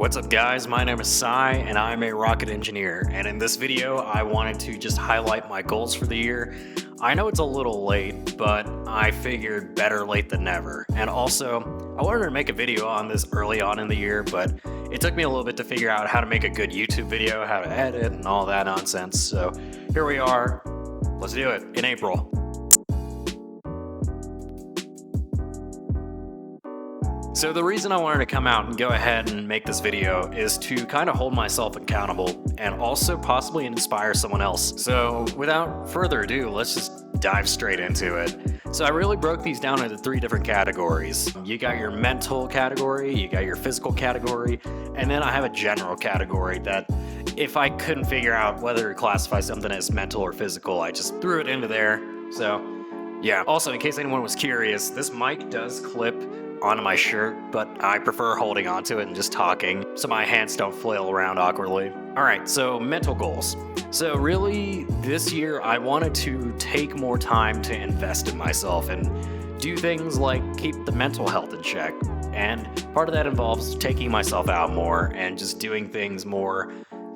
What's up guys, my name is Sai and I'm a rocket engineer, and in this video I wanted to just highlight my goals for the year. I know it's a little late, but I figured better late than never. And also, I wanted to make a video on this early on in the year, but it took me a little bit to figure out how to make a good YouTube video, how to edit and all that nonsense. So here we are, let's do it in April. So the reason I wanted to come out and go ahead and make this video is to kind of hold myself accountable and also possibly inspire someone else. So without further ado, let's just dive straight into it. So I really broke these down into 3 different categories. You got your mental category, you got your physical category, and then I have a general category that if I couldn't figure out whether to classify something as mental or physical, I just threw it into there. So yeah, also in case anyone was curious, this mic does clip onto my shirt, but I prefer holding onto it and just talking so my hands don't flail around awkwardly. Alright, so mental goals. So really, this year I wanted to take more time to invest in myself and do things like keep the mental health in check. And part of that involves taking myself out more and just doing things more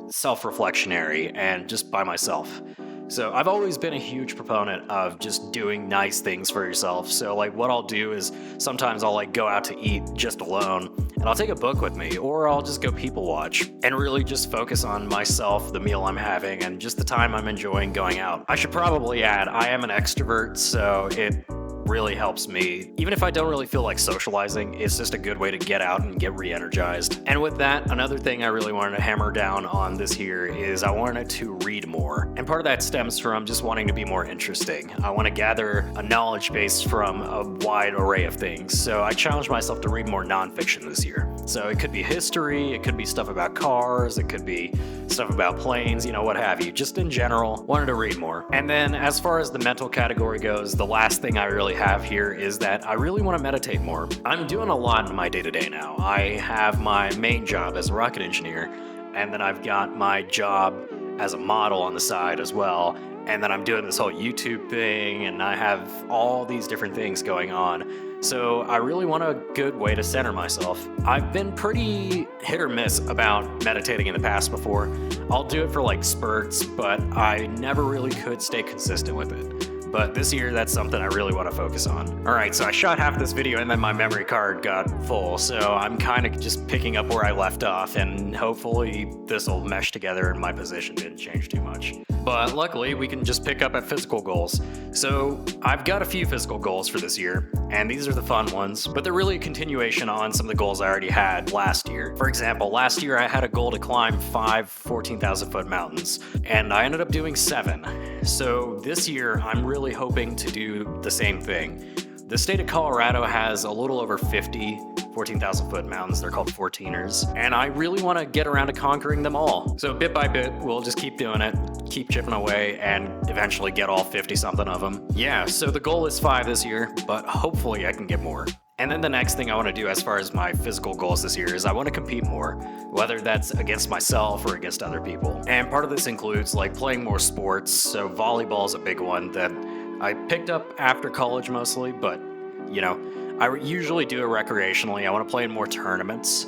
self-reflectionary and just by myself. So I've always been a huge proponent of just doing nice things for yourself. So like what I'll do is sometimes I'll like go out to eat just alone and I'll take a book with me, or I'll just go people watch and really just focus on myself, the meal I'm having, and just the time I'm enjoying going out. I should probably add, I am an extrovert, so it really helps me. Even if I don't really feel like socializing, it's just a good way to get out and get re-energized. And with that, another thing I really wanted to hammer down on this year is I wanted to read more. And part of that stems from just wanting to be more interesting. I want to gather a knowledge base from a wide array of things. So I challenged myself to read more nonfiction this year. So it could be history, it could be stuff about cars, it could be stuff about planes, you know, what have you. Just in general, wanted to read more. And then as far as the mental category goes, the last thing I really have here is that I really want to meditate more. I'm doing a lot in my day-to-day now. I have my main job as a rocket engineer, and then I've got my job as a model on the side as well. And then I'm doing this whole YouTube thing, and I have all these different things going on. So I really want a good way to center myself. I've been pretty hit or miss about meditating in the past before. I'll do it for like spurts, but I never really could stay consistent with it. But this year, that's something I really want to focus on. Alright, so I shot half this video and then my memory card got full, so I'm kind of just picking up where I left off, and hopefully this will mesh together and my position didn't change too much. But luckily, we can just pick up at physical goals. So I've got a few physical goals for this year, and these are the fun ones, but they're really a continuation on some of the goals I already had last year. For example, last year I had a goal to climb 5 14,000 foot mountains, and I ended up doing 7. So this year, I'm really hoping to do the same thing. The state of Colorado has a little over 50 14,000 foot mountains. They're called 14ers, and I really want to get around to conquering them all. So bit by bit, we'll just keep doing it, keep chipping away, and eventually get all 50 something of them. Yeah, so the goal is 5 this year, but hopefully I can get more. And then the next thing I want to do as far as my physical goals this year is I want to compete more, whether that's against myself or against other people. And part of this includes like playing more sports, so volleyball is a big one that I picked up after college mostly, but you know, I usually do it recreationally. I want to play in more tournaments,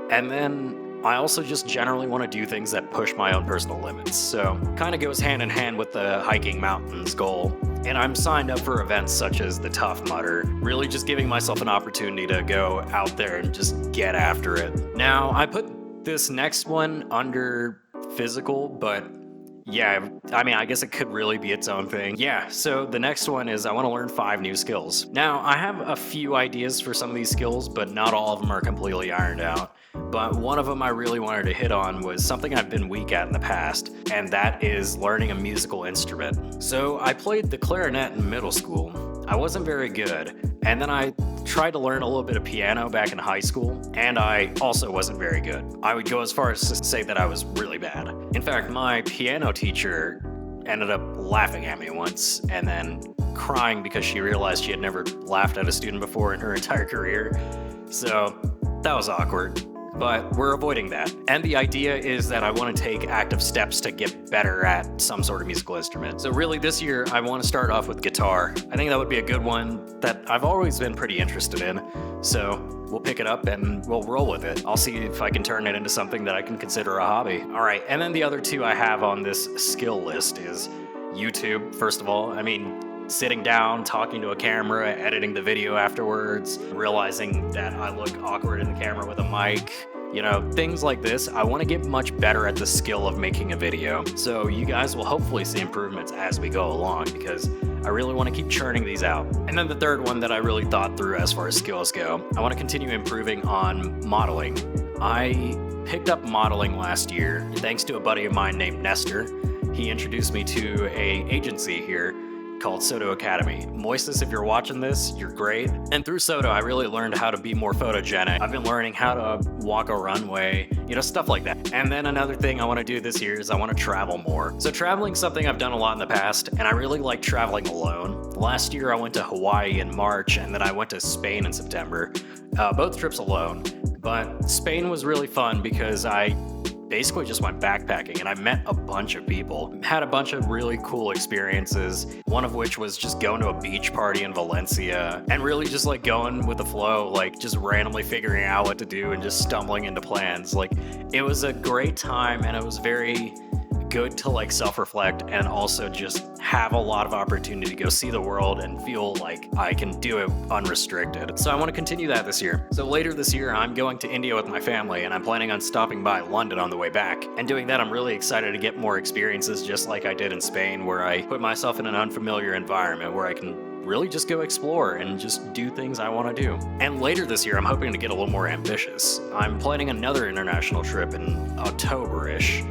and then I also just generally want to do things that push my own personal limits. So kind of goes hand in hand with the hiking mountains goal. And I'm signed up for events such as the Tough Mudder, really just giving myself an opportunity to go out there and just get after it. Now, I put this next one under physical, but yeah, I mean, I guess it could really be its own thing. Yeah, so the next one is I want to learn 5 new skills. Now, I have a few ideas for some of these skills, but not all of them are completely ironed out. But one of them I really wanted to hit on was something I've been weak at in the past, and that is learning a musical instrument. So I played the clarinet in middle school. I wasn't very good, and then I tried to learn a little bit of piano back in high school, and I also wasn't very good. I would go as far as to say that I was really bad. In fact, my piano teacher ended up laughing at me once, and then crying because she realized she had never laughed at a student before in her entire career. So that was awkward. but we're avoiding that. And the idea is that I want to take active steps to get better at some sort of musical instrument. So really this year, I want to start off with guitar. I think that would be a good one that I've always been pretty interested in. So we'll pick it up and we'll roll with it. I'll see if I can turn it into something that I can consider a hobby. All right, and then the other two I have on this skill list is YouTube, first of all. I mean, sitting down, talking to a camera, editing the video afterwards, realizing that I look awkward in the camera with a mic, you know, things like this. I want to get much better at the skill of making a video. So you guys will hopefully see improvements as we go along, because I really want to keep churning these out. And then the third one that I really thought through as far as skills go, I want to continue improving on modeling. I picked up modeling last year thanks to a buddy of mine named Nestor. He introduced me to an agency here called Soto Academy. Moises, if you're watching this, you're great. And through Soto, I really learned how to be more photogenic. I've been learning how to walk a runway, you know, stuff like that. And then another thing I want to do this year is I want to travel more. So traveling's something I've done a lot in the past, and I really like traveling alone. Last year, I went to Hawaii in March, and then I went to Spain in September. Both trips alone. But Spain was really fun because I basically just went backpacking and I met a bunch of people. Had a bunch of really cool experiences, one of which was just going to a beach party in Valencia and really just like going with the flow, like just randomly figuring out what to do and just stumbling into plans. Like, it was a great time, and it was very good to like self-reflect and also just have a lot of opportunity to go see the world and feel like I can do it unrestricted. So I want to continue that this year. So later this year, I'm going to India with my family, and I'm planning on stopping by London on the way back. And doing that, I'm really excited to get more experiences just like I did in Spain, where I put myself in an unfamiliar environment where I can really just go explore and just do things I want to do. And later this year, I'm hoping to get a little more ambitious. I'm planning another international trip in October-ish.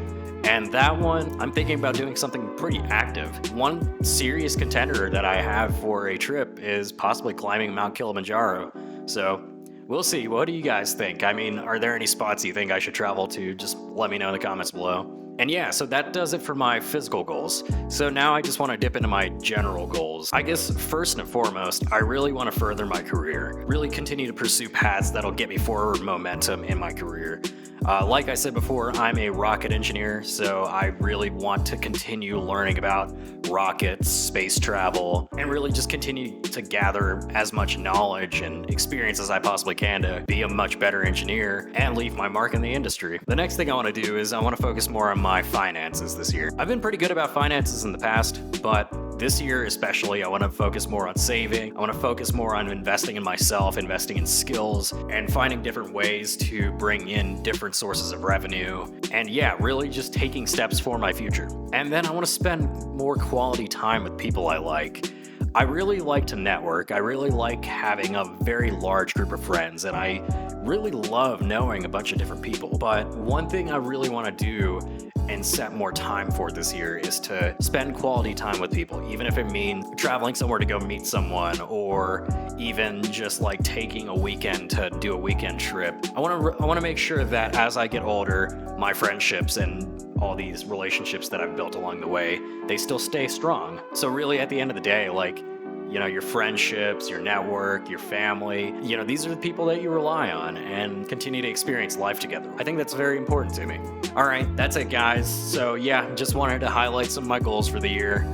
And that one, I'm thinking about doing something pretty active. One serious contender that I have for a trip is possibly climbing Mount Kilimanjaro. So we'll see. What do you guys think? I mean, are there any spots you think I should travel to? Just let me know in the comments below. And yeah, so that does it for my physical goals. So now I just want to dip into my general goals. I guess first and foremost, I really want to further my career, really continue to pursue paths that'll get me forward momentum in my career. Like I said before, I'm a rocket engineer, so I really want to continue learning about rockets, space travel, and really just continue to gather as much knowledge and experience as I possibly can to be a much better engineer and leave my mark in the industry. The next thing I want to do is I want to focus more on my finances this year. I've been pretty good about finances in the past, but this year especially, I want to focus more on saving. I want to focus more on investing in myself, investing in skills, and finding different ways to bring in different sources of revenue. And yeah, really just taking steps for my future. And then I want to spend more quality time with people I like. I really like to network. I really like having a very large group of friends, and I really love knowing a bunch of different people. But one thing I really want to do and set more time for this year is to spend quality time with people, even if it means traveling somewhere to go meet someone, or even just like taking a weekend to do a weekend trip. I want to make sure that as I get older, my friendships and all these relationships that I've built along the way, they still stay strong. So really at the end of the day, like, you know, your friendships, your network, your family, you know, these are the people that you rely on and continue to experience life together. I think that's very important to me. All right, that's it, guys. So yeah, just wanted to highlight some of my goals for the year.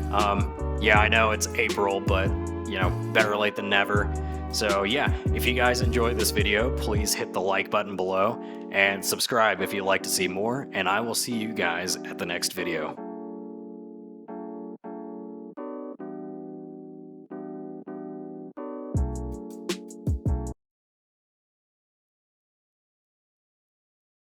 Yeah, I know it's April, but you know, better late than never. So yeah, if you guys enjoyed this video, please hit the like button below and subscribe if you'd like to see more, and I will see you guys at the next video.